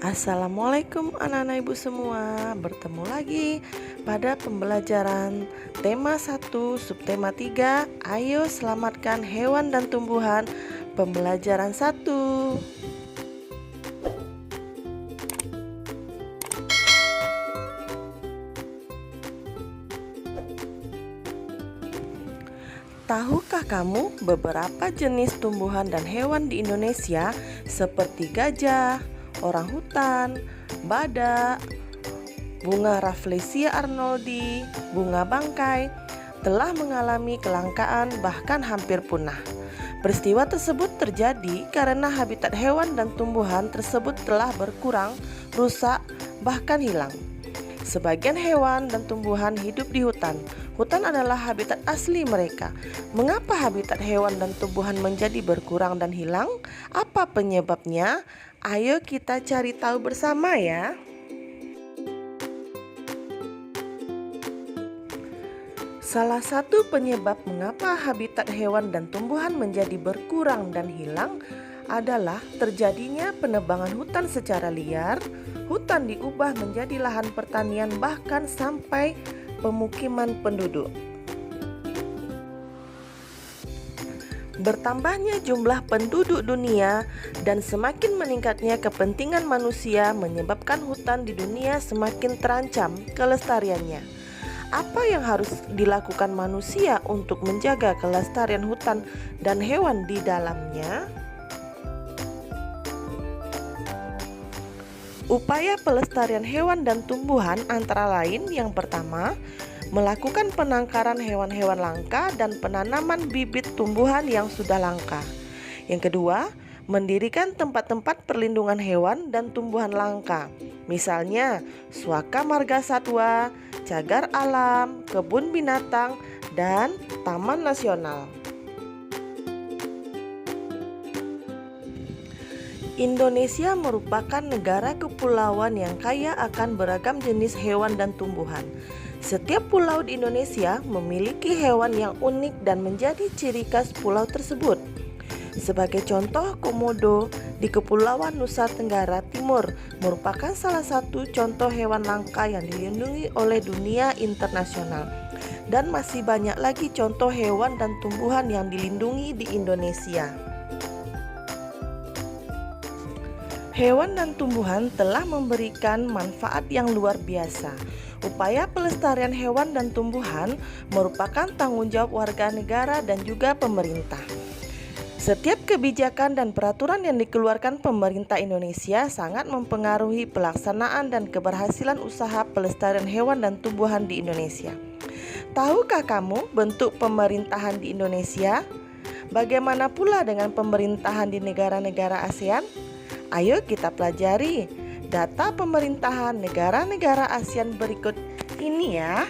Assalamualaikum anak-anak ibu semua. Bertemu lagi pada pembelajaran tema 1 subtema 3. Ayo selamatkan hewan dan tumbuhan. Pembelajaran 1. Tahukah kamu beberapa jenis tumbuhan dan hewan di Indonesia seperti gajah, orang hutan, badak, bunga Rafflesia arnoldi, bunga bangkai telah mengalami kelangkaan bahkan hampir punah. Peristiwa tersebut terjadi karena habitat hewan dan tumbuhan tersebut telah berkurang, rusak, bahkan hilang. Sebagian hewan dan tumbuhan hidup di hutan. Hutan adalah habitat asli mereka. Mengapa habitat hewan dan tumbuhan menjadi berkurang dan hilang? Apa penyebabnya? Ayo kita cari tahu bersama ya. Salah satu penyebab mengapa habitat hewan dan tumbuhan menjadi berkurang dan hilang adalah terjadinya penebangan hutan secara liar. Hutan diubah menjadi lahan pertanian bahkan sampai pemukiman penduduk. Bertambahnya jumlah penduduk dunia dan semakin meningkatnya kepentingan manusia menyebabkan hutan di dunia semakin terancam kelestariannya. Apa yang harus dilakukan manusia untuk menjaga kelestarian hutan dan hewan di dalamnya? Upaya pelestarian hewan dan tumbuhan antara lain yang pertama, melakukan penangkaran hewan-hewan langka dan penanaman bibit tumbuhan yang sudah langka. Yang kedua, mendirikan tempat-tempat perlindungan hewan dan tumbuhan langka. Misalnya, Suaka Marga Satwa, Cagar Alam, Kebun Binatang, dan Taman Nasional. Indonesia merupakan negara kepulauan yang kaya akan beragam jenis hewan dan tumbuhan. Setiap pulau di Indonesia memiliki hewan yang unik dan menjadi ciri khas pulau tersebut. Sebagai contoh, komodo di Kepulauan Nusa Tenggara Timur merupakan salah satu contoh hewan langka yang dilindungi oleh dunia internasional. Dan masih banyak lagi contoh hewan dan tumbuhan yang dilindungi di Indonesia. Hewan dan tumbuhan telah memberikan manfaat yang luar biasa. Upaya pelestarian hewan dan tumbuhan merupakan tanggung jawab warga negara dan juga pemerintah. Setiap kebijakan dan peraturan yang dikeluarkan pemerintah Indonesia sangat mempengaruhi pelaksanaan dan keberhasilan usaha pelestarian hewan dan tumbuhan di Indonesia. Tahukah kamu bentuk pemerintahan di Indonesia? Bagaimana pula dengan pemerintahan di negara-negara ASEAN? Ayo kita pelajari data pemerintahan negara-negara ASEAN berikut ini ya.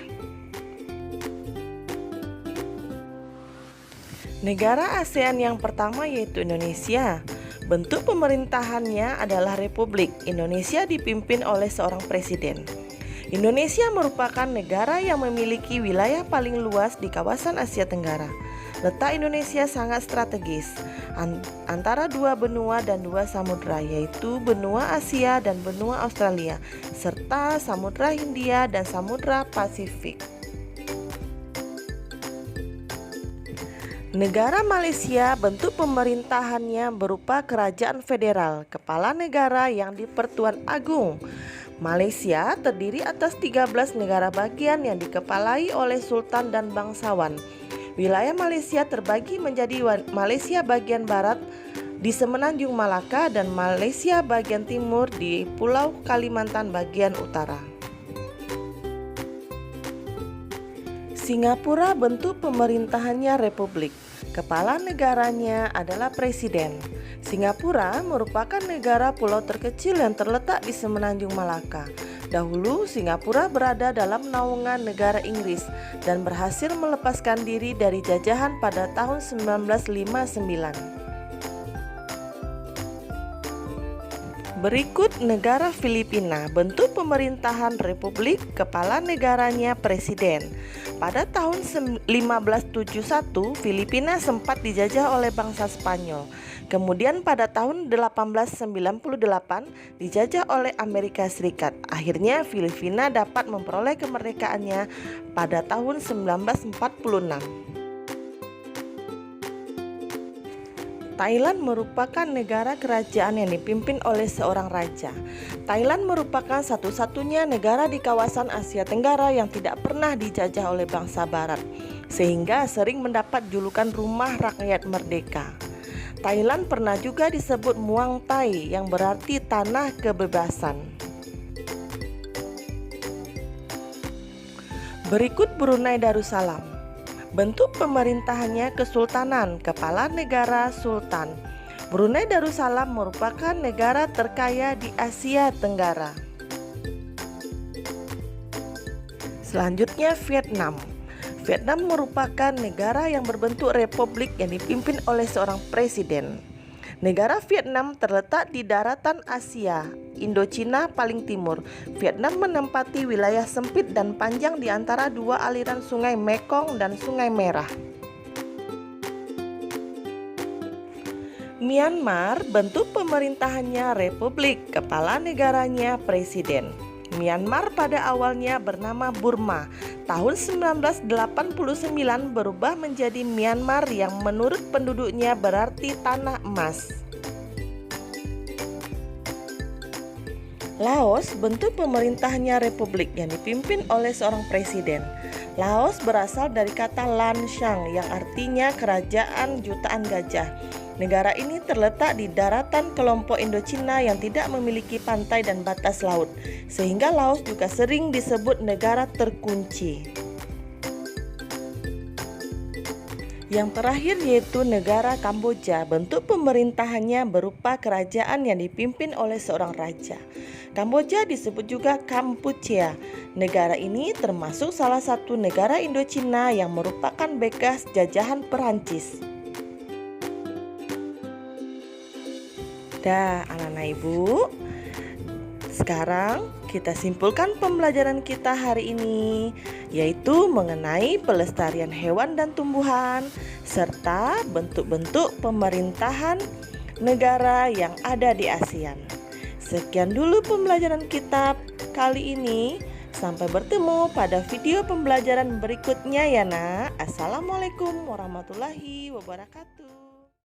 Negara ASEAN yang pertama yaitu Indonesia. Bentuk pemerintahannya adalah Republik. Indonesia dipimpin oleh seorang presiden. Indonesia merupakan negara yang memiliki wilayah paling luas di kawasan Asia Tenggara. Letak Indonesia sangat strategis antara dua benua dan dua samudra, yaitu benua Asia dan benua Australia, serta Samudra Hindia dan Samudra Pasifik. Negara Malaysia bentuk pemerintahannya berupa kerajaan federal, kepala negara yang di-Pertuan Agong. Malaysia terdiri atas 13 negara bagian yang dikepalai oleh sultan dan bangsawan. Wilayah Malaysia terbagi menjadi Malaysia bagian barat di Semenanjung Malaka dan Malaysia bagian timur di Pulau Kalimantan bagian utara. Singapura bentuk pemerintahannya republik. Kepala negaranya adalah presiden. Singapura merupakan negara pulau terkecil yang terletak di Semenanjung Malaka. Dahulu Singapura berada dalam naungan negara Inggris dan berhasil melepaskan diri dari jajahan pada tahun 1959. Berikut negara Filipina, bentuk pemerintahan republik, kepala negaranya presiden. Pada tahun 1571, Filipina sempat dijajah oleh bangsa Spanyol. Kemudian pada tahun 1898 dijajah oleh Amerika Serikat. Akhirnya Filipina dapat memperoleh kemerdekaannya pada tahun 1946. Thailand merupakan negara kerajaan yang dipimpin oleh seorang raja. Thailand merupakan satu-satunya negara di kawasan Asia Tenggara yang tidak pernah dijajah oleh bangsa barat, sehingga sering mendapat julukan rumah rakyat merdeka. Thailand pernah juga disebut Muang Thai yang berarti tanah kebebasan. Berikut Brunei Darussalam. Bentuk pemerintahannya kesultanan, kepala negara sultan. Brunei Darussalam merupakan negara terkaya di Asia Tenggara. Selanjutnya Vietnam. Vietnam merupakan negara yang berbentuk republik yang dipimpin oleh seorang presiden. Negara Vietnam terletak di daratan Asia, Indochina paling timur. Vietnam menempati wilayah sempit dan panjang di antara dua aliran sungai Mekong dan Sungai Merah. Myanmar, bentuk pemerintahannya republik, kepala negaranya presiden. Myanmar pada awalnya bernama Burma. Tahun 1989 berubah menjadi Myanmar yang menurut penduduknya berarti tanah emas. Laos, bentuk pemerintahannya republik yang dipimpin oleh seorang presiden. Laos berasal dari kata Lan Xang yang artinya kerajaan jutaan gajah. Negara ini terletak di daratan kelompok Indochina yang tidak memiliki pantai dan batas laut, sehingga Laos juga sering disebut negara terkunci. Yang terakhir yaitu negara Kamboja. Bentuk pemerintahannya berupa kerajaan yang dipimpin oleh seorang raja. Kamboja disebut juga Kampuchea. Negara ini termasuk salah satu negara Indochina yang merupakan bekas jajahan Perancis. Dah, anak-anak ibu, sekarang kita simpulkan pembelajaran kita hari ini, yaitu mengenai pelestarian hewan dan tumbuhan serta bentuk-bentuk pemerintahan negara yang ada di ASEAN. Sekian dulu pembelajaran kita kali ini. Sampai bertemu pada video pembelajaran berikutnya ya nak. Assalamualaikum warahmatullahi wabarakatuh.